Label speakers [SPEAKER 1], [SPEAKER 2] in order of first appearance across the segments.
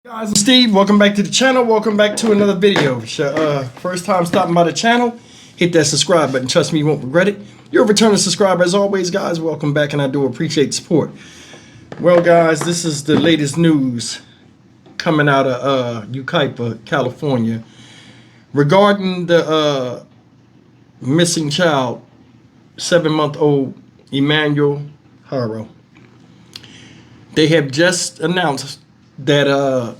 [SPEAKER 1] Guys, I'm Steve. Welcome back to the channel. Welcome back to another video. First time stopping by the channel, hit that subscribe button. Trust me, you won't regret it. You're a returning subscriber as always, guys. Welcome back, and I do appreciate the support. Well, guys, this is the latest news coming out of Yucaipa, California, regarding the missing child, 7-month-old Emmanuel Haro. They have just announced that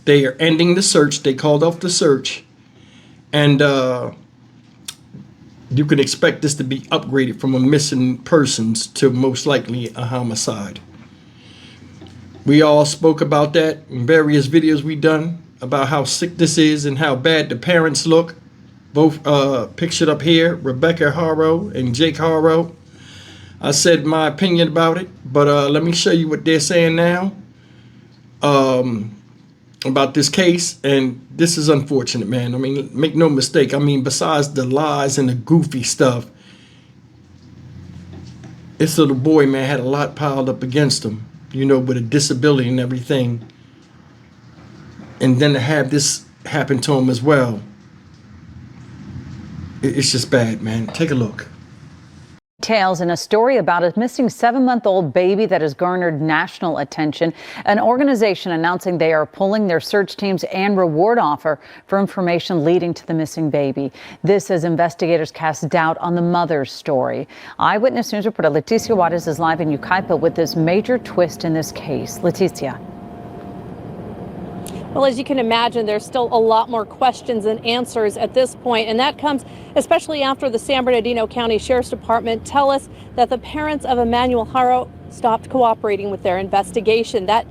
[SPEAKER 1] they are ending the search. They called off the search, and you can expect this to be upgraded from a missing persons to most likely a homicide. We all spoke about that in various videos we done about how sick this is and how bad the parents look. Both pictured up here, Rebecca Haro and Jake Haro. I said my opinion about it, but let me show you what they're saying now about this case. And this is unfortunate, man. I mean, make no mistake. I mean, besides the lies and the goofy stuff, this little boy, man, had a lot piled up against him, you know, with a disability and everything. And then to have this happen to him as well, it's just bad, man. Take a look.
[SPEAKER 2] Details in a story about a missing 7-month-old baby that has garnered national attention. An organization announcing they are pulling their search teams and reward offer for information leading to the missing baby. This as investigators cast doubt on the mother's story. Eyewitness News reporter Leticia Juarez is live in Yucaipa with this major twist in this case. Leticia.
[SPEAKER 3] Well, as you can imagine, there's still a lot more questions than answers at this point, and that comes especially after the San Bernardino County Sheriff's Department tell us that the parents of Emmanuel Haro stopped cooperating with their investigation. That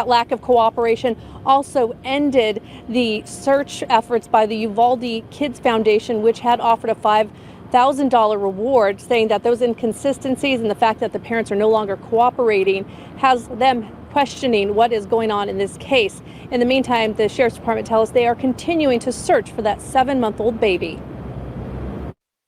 [SPEAKER 3] lack of cooperation also ended the search efforts by the Uvalde Kids Foundation, which had offered a $5,000 reward, saying that those inconsistencies and the fact that the parents are no longer cooperating has them questioning what is going on in this case. In the meantime, the Sheriff's Department tells us they are continuing to search for that 7-month-old baby.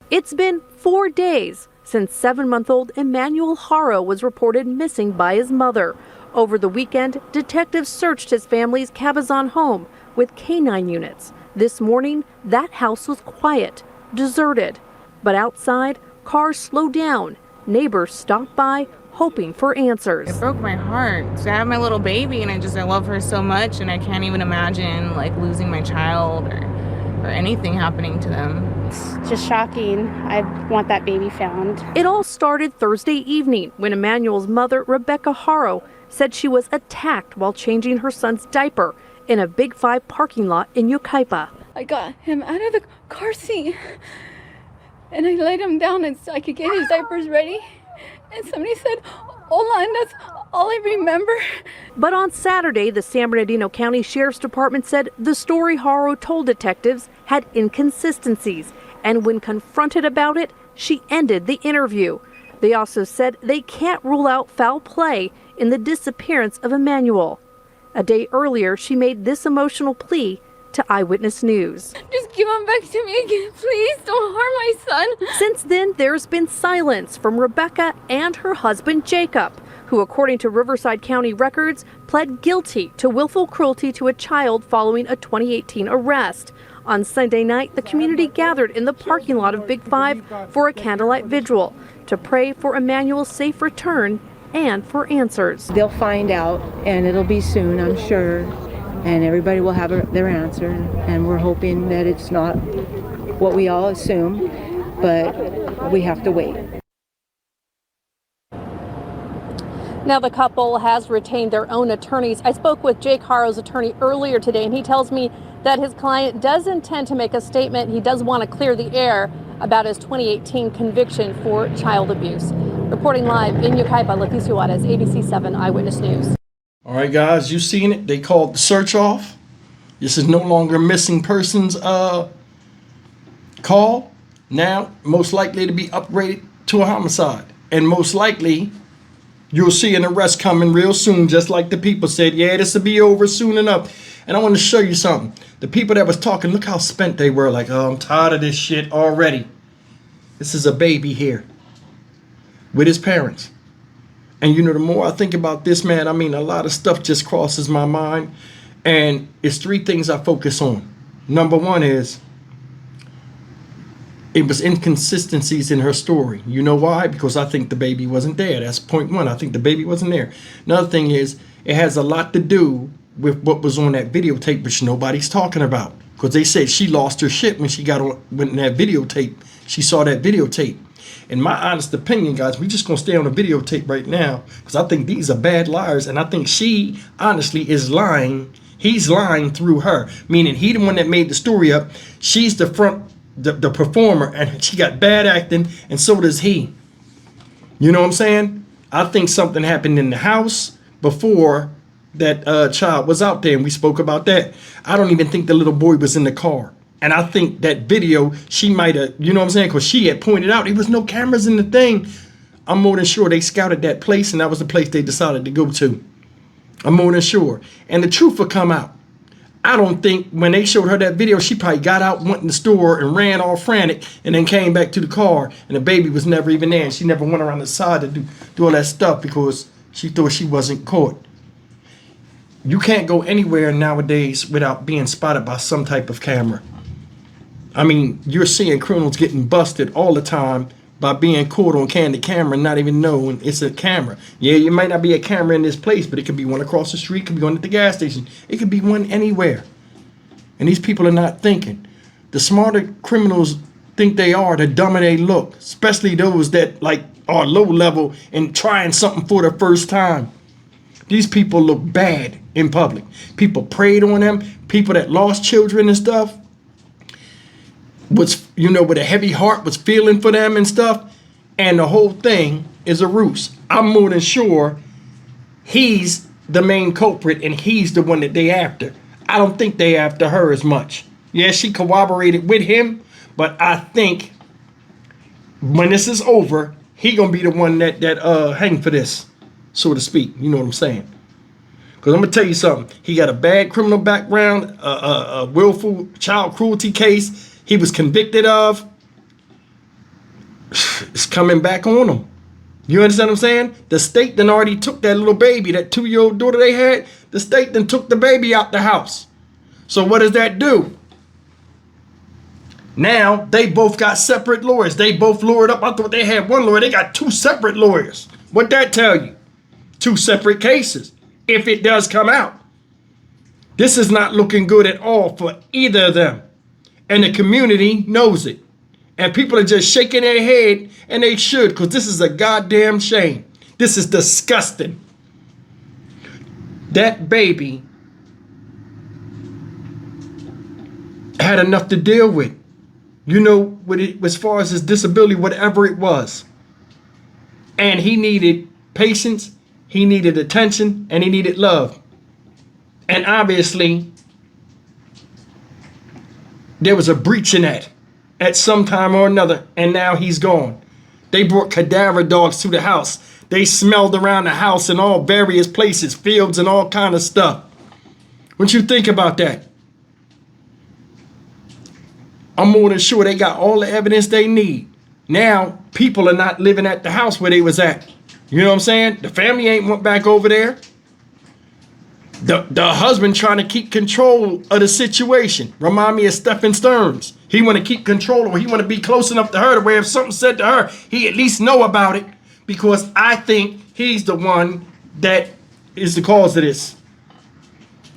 [SPEAKER 3] It's been 4 days since 7-month-old Emmanuel Haro was reported missing by his mother. Over the weekend, detectives searched his family's Cabazon home with canine units. This morning, that house was quiet, deserted. But outside, cars slowed down. Neighbors stopped by, hoping for answers.
[SPEAKER 4] It broke my heart. So I have my little baby, and I love her so much, and I can't even imagine like losing my child or anything happening to them.
[SPEAKER 5] It's just shocking. I want that baby found.
[SPEAKER 3] It all started Thursday evening when Emmanuel's mother, Rebecca Haro, said she was attacked while changing her son's diaper in a Big 5 parking lot in Yucaipa.
[SPEAKER 6] I got him out of the car seat and I laid him down and so I could get his diapers ready. And somebody said, "Hola," and that's all I remember.
[SPEAKER 3] But on Saturday, the San Bernardino County Sheriff's Department said the story Haro told detectives had inconsistencies. And when confronted about it, she ended the interview. They also said they can't rule out foul play in the disappearance of Emmanuel. A day earlier, she made this emotional plea to Eyewitness News.
[SPEAKER 6] Just give him back to me again, please. Don't harm my son.
[SPEAKER 3] Since then, there's been silence from Rebecca and her husband, Jacob, who, according to Riverside County records, pled guilty to willful cruelty to a child following a 2018 arrest. On Sunday night, the community gathered in the parking lot of Big 5 for a candlelight vigil to pray for Emmanuel's safe return and for answers.
[SPEAKER 7] They'll find out, and it'll be soon, I'm sure. And everybody will have their answer, and we're hoping that it's not what we all assume, but we have to wait.
[SPEAKER 3] Now the couple has retained their own attorneys. I spoke with Jake Haro's attorney earlier today, and he tells me that his client does intend to make a statement. He does want to clear the air about his 2018 conviction for child abuse. Reporting live in Yucaipa, Leticia Juarez, ABC 7 Eyewitness News.
[SPEAKER 1] All right, guys, you seen it. They called the search off. This is no longer missing persons call. Now, most likely to be upgraded to a homicide. And most likely, you'll see an arrest coming real soon, just like the people said. Yeah, this will be over soon enough. And I want to show you something. The people that was talking, look how spent they were. Like, oh, I'm tired of this shit already. This is a baby here with his parents. And you know, the more I think about this, man, I mean, a lot of stuff just crosses my mind. And it's three things I focus on. Number one is it was inconsistencies in her story. You know why? Because I think the baby wasn't there. That's point one. I think the baby wasn't there. Another thing is it has a lot to do with what was on that videotape, which nobody's talking about. Because they said she lost her shit when she got on when that videotape. She saw that videotape. In my honest opinion, guys, we're just going to stay on the videotape right now because I think these are bad liars. And I think she honestly is lying. He's lying through her, meaning he the one that made the story up. She's the performer, and she got bad acting, and so does he. You know what I'm saying? I think something happened in the house before that child was out there, and we spoke about that. I don't even think the little boy was in the car. And I think that video, she might have, you know what I'm saying? Because she had pointed out there was no cameras in the thing. I'm more than sure they scouted that place, and that was the place they decided to go to. I'm more than sure. And the truth will come out. I don't think when they showed her that video, she probably got out, went in the store, and ran all frantic, and then came back to the car, and the baby was never even there. And she never went around the side to do all that stuff because she thought she wasn't caught. You can't go anywhere nowadays without being spotted by some type of camera. I mean, you're seeing criminals getting busted all the time by being caught on candid camera and not even knowing it's a camera. Yeah, you might not be a camera in this place, but it could be one across the street, it could be one at the gas station. It could be one anywhere. And these people are not thinking. The smarter criminals think they are, the dumber they look, especially those that like are low level and trying something for the first time. These people look bad in public. People preyed on them. People that lost children and stuff was, you know, with a heavy heart was feeling for them and stuff. And the whole thing is a ruse. I'm more than sure he's the main culprit and he's the one that they after. I don't think they after her as much. Yeah, she corroborated with him, but I think when this is over, he gonna be the one that hang for this, so to speak. You know what I'm saying? Because I'm gonna tell you something. He got a bad criminal background, a willful child cruelty case. He was convicted of. It's coming back on him. You understand what I'm saying? The state then already took that little baby, that 2-year-old daughter they had. The state then took the baby out the house. So what does that do? Now they both got separate lawyers. They both lawyered up. I thought they had one lawyer. They got two separate lawyers. What'd that tell you? Two separate cases. If it does come out. This is not looking good at all for either of them. And the community knows it. And people are just shaking their head, and they should, because this is a goddamn shame. This is disgusting. That baby had enough to deal with. You know, with it, as far as his disability, whatever it was. And he needed patience, he needed attention, and he needed love. And obviously, there was a breach in that at some time or another, and now he's gone. They brought cadaver dogs to the house. They smelled around the house in all various places, fields and all kind of stuff. What you think about that? I'm more than sure they got all the evidence they need. Now, people are not living at the house where they was at. You know what I'm saying? The family ain't went back over there. The husband trying to keep control of the situation. Remind me of Stephen Stearns. He want to keep control, or he want to be close enough to her to where if something said to her, he at least know about it, because I think he's the one that is the cause of this.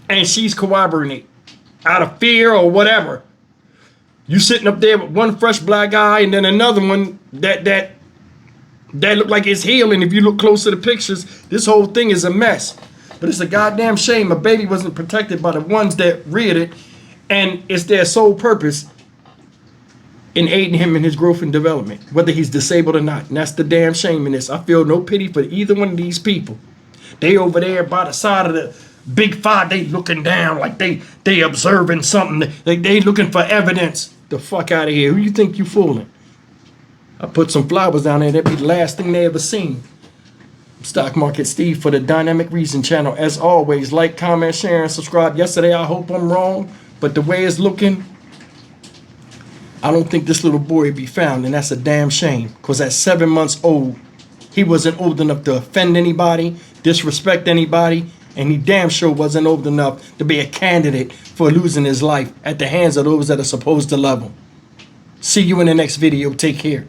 [SPEAKER 1] And she's corroborating it out of fear or whatever. You sitting up there with one fresh black eye and then another one that look like it's healing. If you look close to the pictures, this whole thing is a mess. But it's a goddamn shame a baby wasn't protected by the ones that reared it, and it's their sole purpose in aiding him in his growth and development, whether he's disabled or not. And that's the damn shame in this. I feel no pity for either one of these people. They over there by the side of the big five, they looking down like they observing something. They looking for evidence. The fuck out of here. Who you think you fooling? I put some flowers down there. That'd be the last thing they ever seen. Stock Market Steve for the Dynamic Reason channel. As always, like, comment, share, and subscribe. Yesterday, I hope I'm wrong, but the way it's looking, I don't think this little boy would be found, and that's a damn shame, because at 7 months old, he wasn't old enough to offend anybody, disrespect anybody, And he damn sure wasn't old enough to be a candidate for losing his life at the hands of those that are supposed to love him. See you in the next video. Take care.